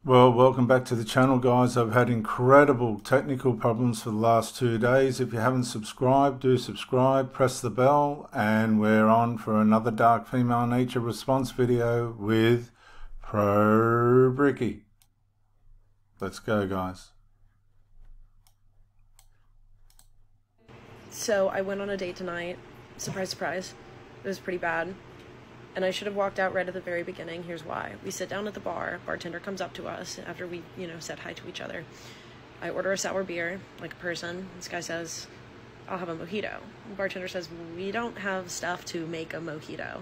Well, welcome back to the channel, guys. I've had incredible technical problems for the last 2 days. If you haven't subscribed, do subscribe, press the bell, and we're on for another dark female nature response video with Pro Bricky. Let's go, guys. So I went on a date tonight. Surprise, surprise. It was pretty bad. And I should have walked out right at the very beginning. Here's why. We sit down at the bar. Bartender comes up to us after we, said hi to each other. I order a sour beer, like a person. This guy says, I'll have a mojito. The bartender says, we don't have stuff to make a mojito.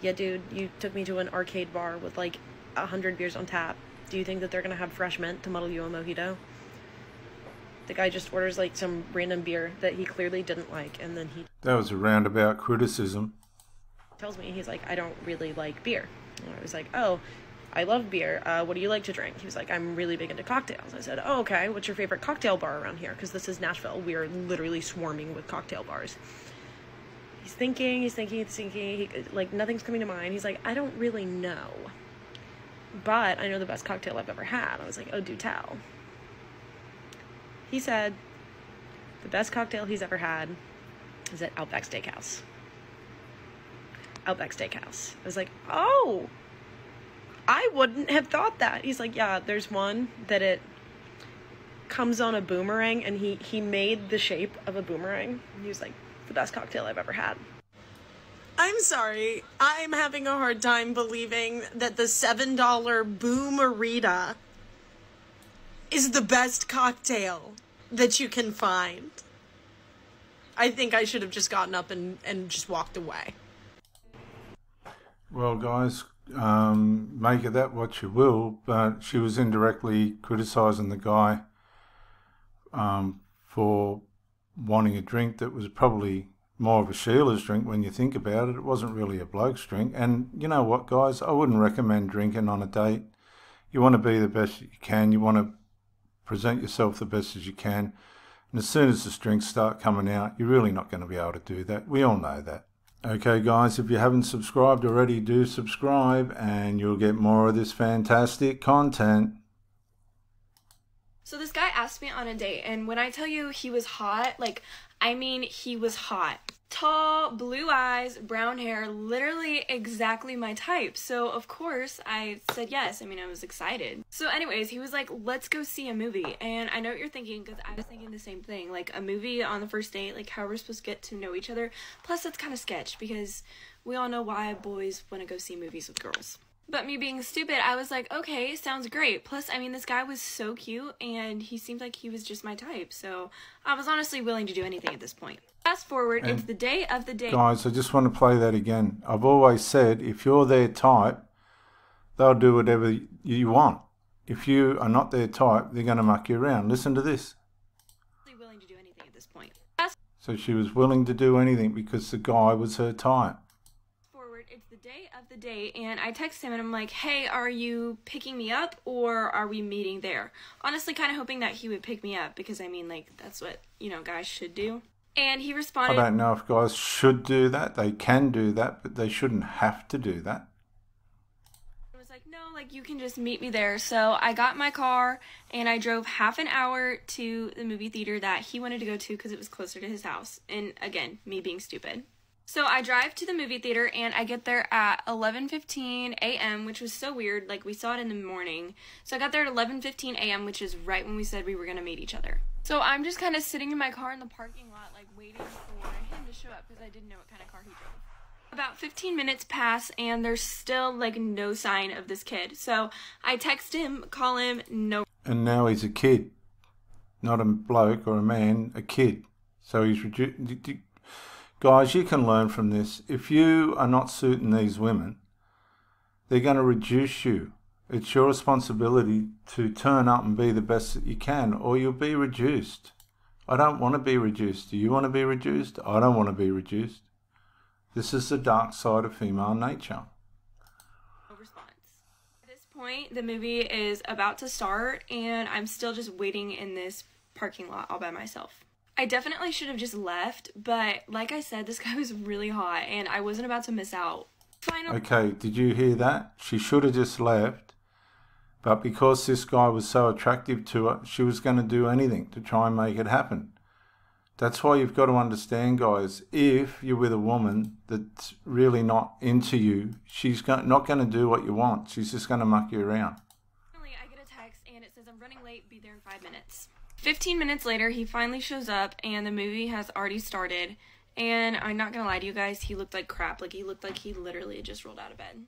Yeah, dude, you took me to an arcade bar with like 100 beers on tap. Do you think that they're going to have fresh mint to muddle you a mojito? The guy just orders like some random beer that he clearly didn't like, and then he... That was a roundabout criticism. Tells me, he's like, I don't really like beer. And I was like, oh, I love beer. What do you like to drink? He was like, I'm really big into cocktails. I said, oh, okay. What's your favorite cocktail bar around here? Because this is Nashville. We are literally swarming with cocktail bars. He's thinking. Like, nothing's coming to mind. He's like, I don't really know. But I know the best cocktail I've ever had. I was like, oh, do tell. He said the best cocktail he's ever had is at Outback Steakhouse. Outback Steakhouse. I was like, oh, I wouldn't have thought that. He's like, yeah, there's one that it comes on a boomerang, and he made the shape of a boomerang. He was like, the best cocktail I've ever had. I'm sorry. I'm having a hard time believing that the $7 Boomerita is the best cocktail that you can find. I think I should have just gotten up and just walked away. Well, guys, make of that what you will, but she was indirectly criticising the guy for wanting a drink that was probably more of a Sheila's drink when you think about it. It wasn't really a bloke's drink. And you know what, guys? I wouldn't recommend drinking on a date. You want to be the best you can. You want to present yourself the best as you can. And as soon as the drinks start coming out, you're really not going to be able to do that. We all know that. Okay, guys, if you haven't subscribed already, do subscribe and you'll get more of this fantastic content. So this guy asked me on a date, and when I tell you he was hot, he was hot. Tall, blue eyes, brown hair, literally exactly my type. So of course I said yes. I was excited. So anyways, he was like, let's go see a movie. And I know what you're thinking, because I was thinking the same thing. Like, a movie on the first date, like, how are we supposed to get to know each other? Plus, that's kind of sketch, because we all know why boys want to go see movies with girls. But me being stupid, I was like, okay, sounds great. Plus, this guy was so cute, and he seemed like he was just my type. So I was honestly willing to do anything at this point. Fast forward, it's the day of the date. Guys, I just want to play that again. I've always said, if you're their type, they'll do whatever you want. If you are not their type, they're going to muck you around. Listen to this. Willing to do anything at this point. So she was willing to do anything because the guy was her type. It's the day of the date, and I text him and I'm like, hey, are you picking me up or are we meeting there? Honestly, kind of hoping that he would pick me up, because that's what, guys should do. And he responded, I don't know if guys should do that. They can do that, but they shouldn't have to do that. I was like, no, you can just meet me there. So I got my car and I drove half an hour to the movie theater that he wanted to go to because it was closer to his house. And again, me being stupid. So I drive to the movie theater and I get there at 11:15 a.m., which was so weird. We saw it in the morning. So I got there at 11:15 a.m., which is right when we said we were going to meet each other. So I'm just kind of sitting in my car in the parking lot, waiting for him to show up, because I didn't know what kind of car he drove. About 15 minutes pass and there's still no sign of this kid. So I text him, call him, no. And now he's a kid. Not a bloke or a man, a kid. So he's guys, you can learn from this. If you are not suiting these women, they're going to reduce you. It's your responsibility to turn up and be the best that you can, or you'll be reduced. I don't want to be reduced. Do you want to be reduced? I don't want to be reduced. This is the dark side of female nature. No response. At this point, the movie is about to start, and I'm still just waiting in this parking lot all by myself. I definitely should have just left, but like I said, this guy was really hot, and I wasn't about to miss out. Finally. Okay, did you hear that? She should have just left, But because this guy was so attractive to her, she was going to do anything to try and make it happen. That's why you've got to understand, guys, if you're with a woman that's really not into you, she's not going to do what you want. She's just going to muck you around. Finally, I get a text and it says I'm running late, be there in 5 minutes. 15 minutes later, he finally shows up and the movie has already started. And I'm not gonna lie to you guys, he looked like crap. Like, he looked like he literally just rolled out of bed.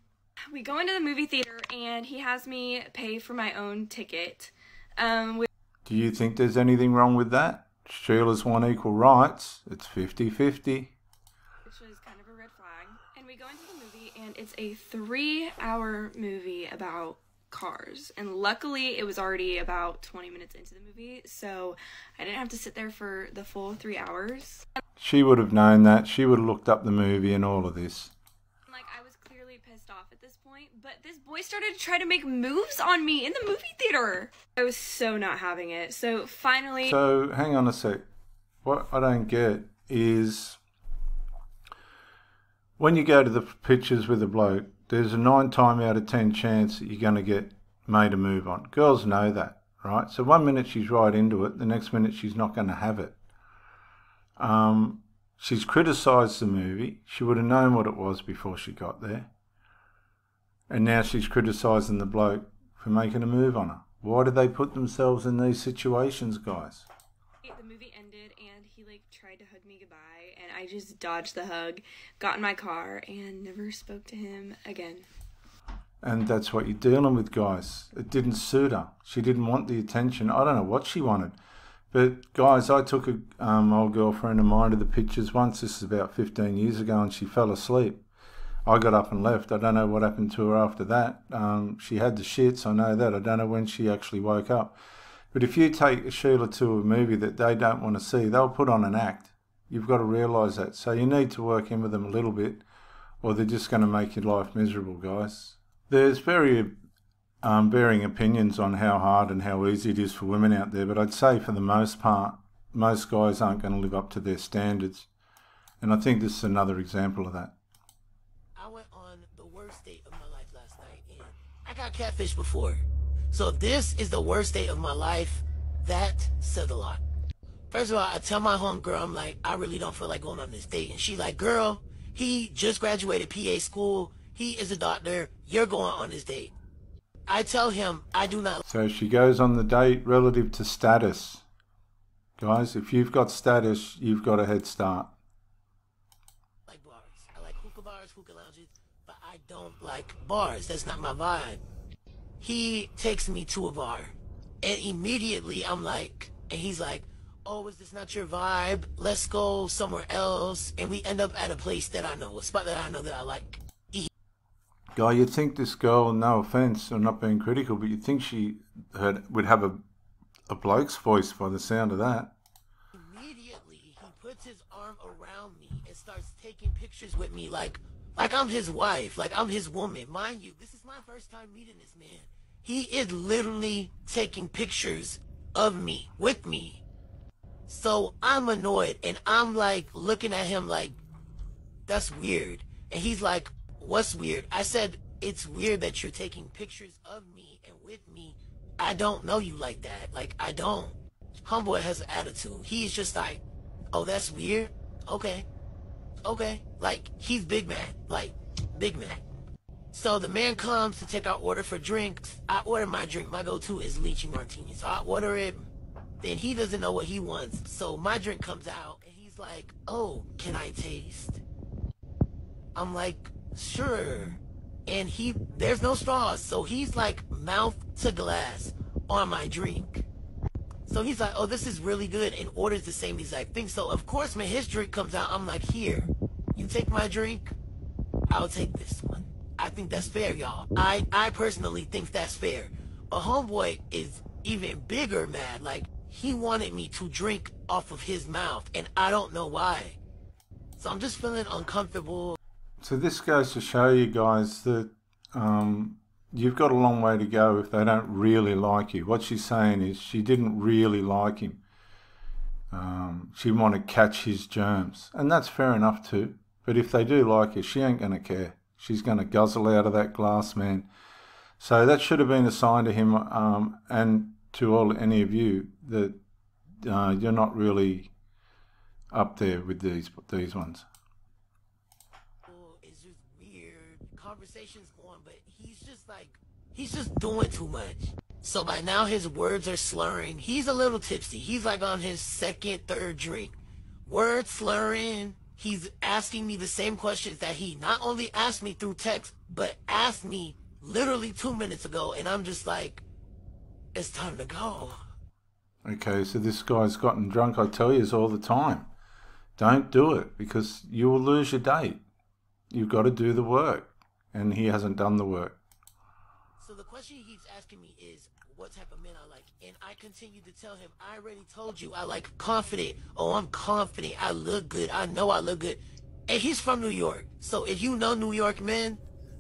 We go into the movie theater and he has me pay for my own ticket. Do you think there's anything wrong with that? Sheila's want equal rights. It's 50-50. Which is kind of a red flag. And we go into the movie and it's a 3-hour movie about cars. And luckily it was already about 20 minutes into the movie, so I didn't have to sit there for the full 3 hours. She would have known that. She would have looked up the movie and all of this. Like, I was clearly pissed off at this point, but this boy started to try to make moves on me in the movie theater. I was so not having it. So finally... So, hang on a sec. What I don't get is when you go to the pictures with a bloke, there's a 9 times out of 10 chance that you're going to get made a move on. Girls know that, right? So one minute she's right into it, the next minute she's not going to have it. She's criticised the movie. She would have known what it was before she got there. And now she's criticising the bloke for making a move on her. Why do they put themselves in these situations, guys? The movie ended and he tried to hug me goodbye and I just dodged the hug, got in my car and never spoke to him again. And that's what you're dealing with, guys. It didn't suit her. She didn't want the attention. I don't know what she wanted. But guys, I took a old girlfriend of mine to the pictures once. This is about 15 years ago, and she fell asleep. I got up and left. I don't know what happened to her after that. She had the shits, I know that. I don't know when she actually woke up. But if you take Sheila to a movie that they don't want to see, they'll put on an act. You've got to realise that. So you need to work in with them a little bit, or they're just going to make your life miserable, guys. There's very varying opinions on how hard and how easy it is for women out there, but I'd say for the most part, most guys aren't going to live up to their standards. And I think this is another example of that. I went on the worst date of my life last night, and I got catfished before. So if this is the worst date of my life, that says a lot. First of all, I tell my homegirl, I'm like, I really don't feel like going on this date. And she's like, girl, he just graduated PA school. He is a doctor. You're going on this date. I tell him I do not. So she goes on the date relative to status. Guys, if you've got status, you've got a head start. Like bars. I like hookah bars, hookah lounges, but I don't like bars. That's not my vibe. He takes me to a bar, and immediately I'm like, and he's like, oh, is this not your vibe? Let's go somewhere else. And we end up at a place that I know, a spot that I know that I like. Guy, you'd think this girl, no offence, I'm not being critical, but you'd think she would have a bloke's voice by the sound of that. Immediately, he puts his arm around me and starts taking pictures with me like I'm his wife, like I'm his woman. Mind you, this is my first time meeting this man. He is literally taking pictures of me, with me. So I'm annoyed, and I'm like looking at him like, that's weird. And he's like, what's weird? I said, it's weird that you're taking pictures of me and with me. I don't know you like that. Like, I don't. Homeboy has an attitude. He's just like, oh, that's weird? Okay. Okay. Like, he's big man. Like, big man. So the man comes to take our order for drinks. I order my drink. My go-to is lychee martini. So I order it. Then he doesn't know what he wants. So my drink comes out, and he's like, oh, can I taste? I'm like, sure. And there's no straws, so he's like mouth to glass on my drink. So he's like, oh, this is really good, and orders the same exact thing. So of course when his drink comes out, I'm like, here, you take my drink, I'll take this one. I think that's fair, y'all. I personally think that's fair. A homeboy is even bigger mad. Like, he wanted me to drink off of his mouth, and I don't know why. So I'm just feeling uncomfortable. So this goes to show you guys that you've got a long way to go if they don't really like you. What she's saying is she didn't really like him. She wanted to catch his germs. And that's fair enough too. But if they do like you, she ain't going to care. She's going to guzzle out of that glass, man. So that should have been a sign to him and to any of you that you're not really up there with these ones. It's just weird. Conversation's going, but he's just doing too much. So by now his words are slurring. He's a little tipsy. He's like on his second, third drink. Words slurring. He's asking me the same questions that he not only asked me through text, but asked me literally 2 minutes ago. And I'm just like, it's time to go. Okay, so this guy's gotten drunk, I tell you, all the time. Don't do it, because you will lose your date. You've got to do the work, and he hasn't done the work. So the question he keeps asking me is, what type of men I like? And I continue to tell him, I already told you, I like confident. Oh, I'm confident. I look good. I know I look good. And he's from New York. So if you know New York men,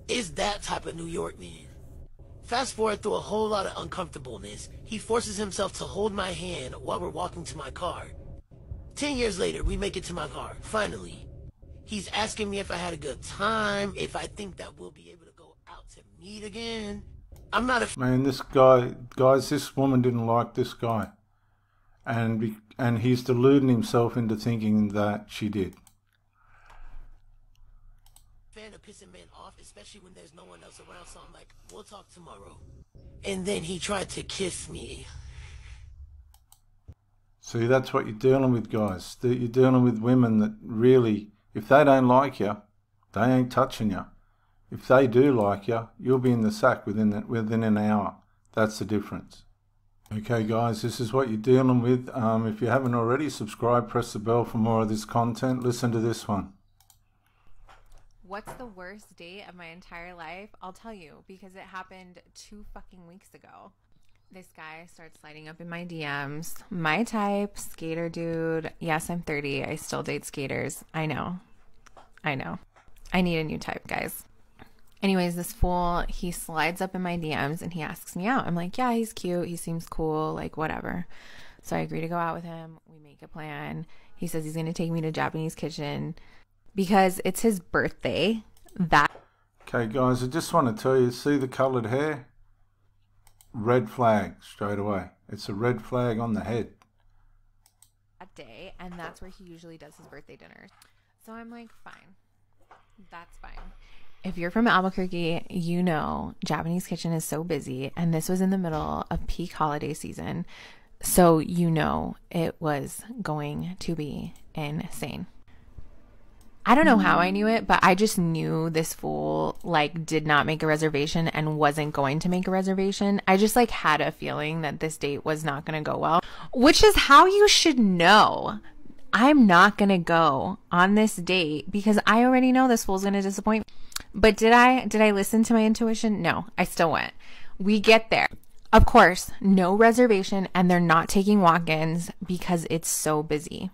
it's that type of New York man. Fast forward through a whole lot of uncomfortableness. He forces himself to hold my hand while we're walking to my car. 10 years later, we make it to my car, finally. He's asking me if I had a good time, if I think that we'll be able to go out to meet again. I'm not a... Man, this guy, guys, this woman didn't like this guy. And he's deluding himself into thinking that she did. fan of pissing men off, especially when there's no one else around, so I'm like, we'll talk tomorrow. And then he tried to kiss me. See, that's what you're dealing with, guys. You're dealing with women that really, if they don't like you, they ain't touching you. If they do like you, you'll be in the sack within an hour. That's the difference. Okay, guys, this is what you're dealing with. If you haven't already, subscribe, press the bell for more of this content. Listen to this one. What's the worst date of my entire life? I'll tell you, because it happened 2 fucking weeks ago. This guy starts sliding up in my DMs. My type, skater dude. Yes, I'm 30. I still date skaters. I know. I need a new type, guys. Anyways, this fool, he slides up in my DMs and he asks me out. I'm like, yeah, he's cute. He seems cool. Like, whatever. So I agree to go out with him. We make a plan. He says he's going to take me to Japanese kitchen because it's his birthday. Okay, guys, I just want to tell you, see the coloured hair? Red flag straight away. It's a red flag on the head. That day, and that's where he usually does his birthday dinners. So I'm like, fine. That's fine. If you're from Albuquerque, you know Japanese kitchen is so busy, and this was in the middle of peak holiday season. So you know it was going to be insane. I don't know how I knew it, but I just knew this fool like did not make a reservation and wasn't going to make a reservation. I just like had a feeling that this date was not going to go well, which is how you should know. I'm not going to go on this date because I already know this fool's going to disappoint me. But did I listen to my intuition? No, I still went. We get there. Of course, no reservation, and they're not taking walk-ins because it's so busy.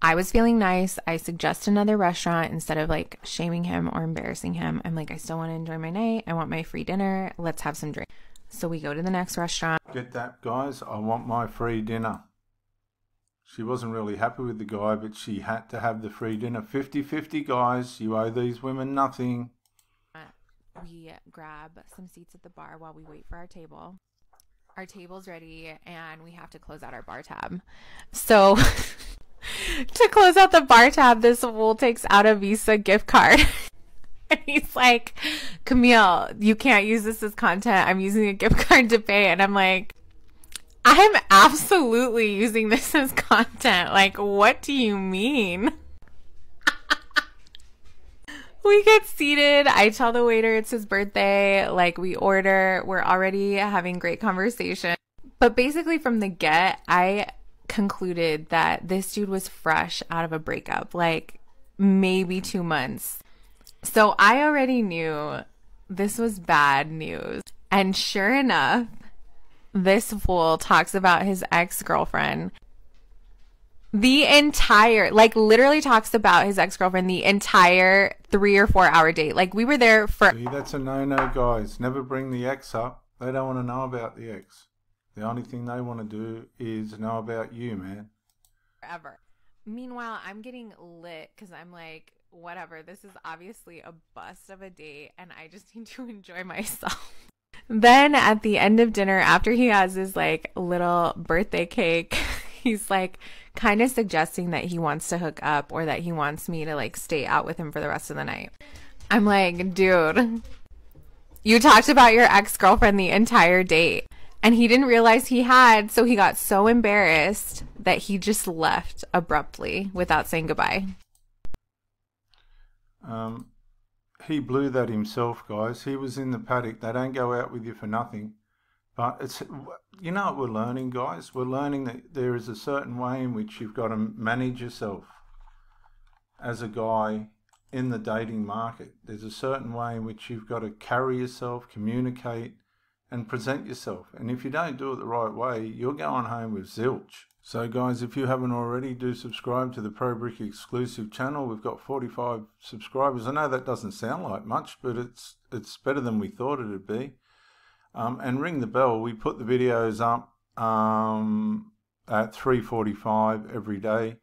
I was feeling nice. I suggest another restaurant instead of like shaming him or embarrassing him. I'm like, I still want to enjoy my night. I want my free dinner. Let's have some drink. So we go to the next restaurant. Get that, guys? I want my free dinner. She wasn't really happy with the guy, but she had to have the free dinner. 50-50, guys. You owe these women nothing. We grab some seats at the bar while we wait for our table. Our table's ready, and we have to close out our bar tab. So to close out the bar tab, this fool takes out a Visa gift card. And he's like, Camille, you can't use this as content. I'm using a gift card to pay. And I'm like, I'm absolutely using this as content. Like, what do you mean? We get seated. I tell the waiter it's his birthday. Like, we order. We're already having great conversation. But basically from the get, I concluded that this dude was fresh out of a breakup. Like, maybe 2 months. So I already knew this was bad news. And sure enough, this fool talks about his ex-girlfriend. The entire, like literally talks about his ex-girlfriend the entire 3 or 4 hour date. Like we were there for... See, that's a no-no, guys. Never bring the ex up. They don't want to know about the ex. The only thing they want to do is know about you, man. Forever. Meanwhile, I'm getting lit because I'm like, whatever. This is obviously a bust of a date and I just need to enjoy myself. Then at the end of dinner, after he has his like little birthday cake, he's like kind of suggesting that he wants to hook up or that he wants me to like stay out with him for the rest of the night. I'm like, dude, you talked about your ex-girlfriend the entire date. And he didn't realize he had, so he got so embarrassed that he just left abruptly without saying goodbye. He blew that himself, guys. He was in the paddock. They don't go out with you for nothing. But it's, you know what we're learning, guys? We're learning that there is a certain way in which you've got to manage yourself as a guy in the dating market. There's a certain way in which you've got to carry yourself, communicate, and present yourself. And if you don't do it the right way, you're going home with zilch. So guys, if you haven't already, do subscribe to the Pro Brick exclusive channel. We've got 45 subscribers. I know that doesn't sound like much, but it's better than we thought it'd be. And ring the bell. We put the videos up at 3:45 every day,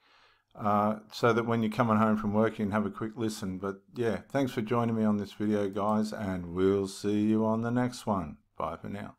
so that when you're coming home from work you can have a quick listen. But yeah, thanks for joining me on this video, guys, and we'll see you on the next one. Bye for now.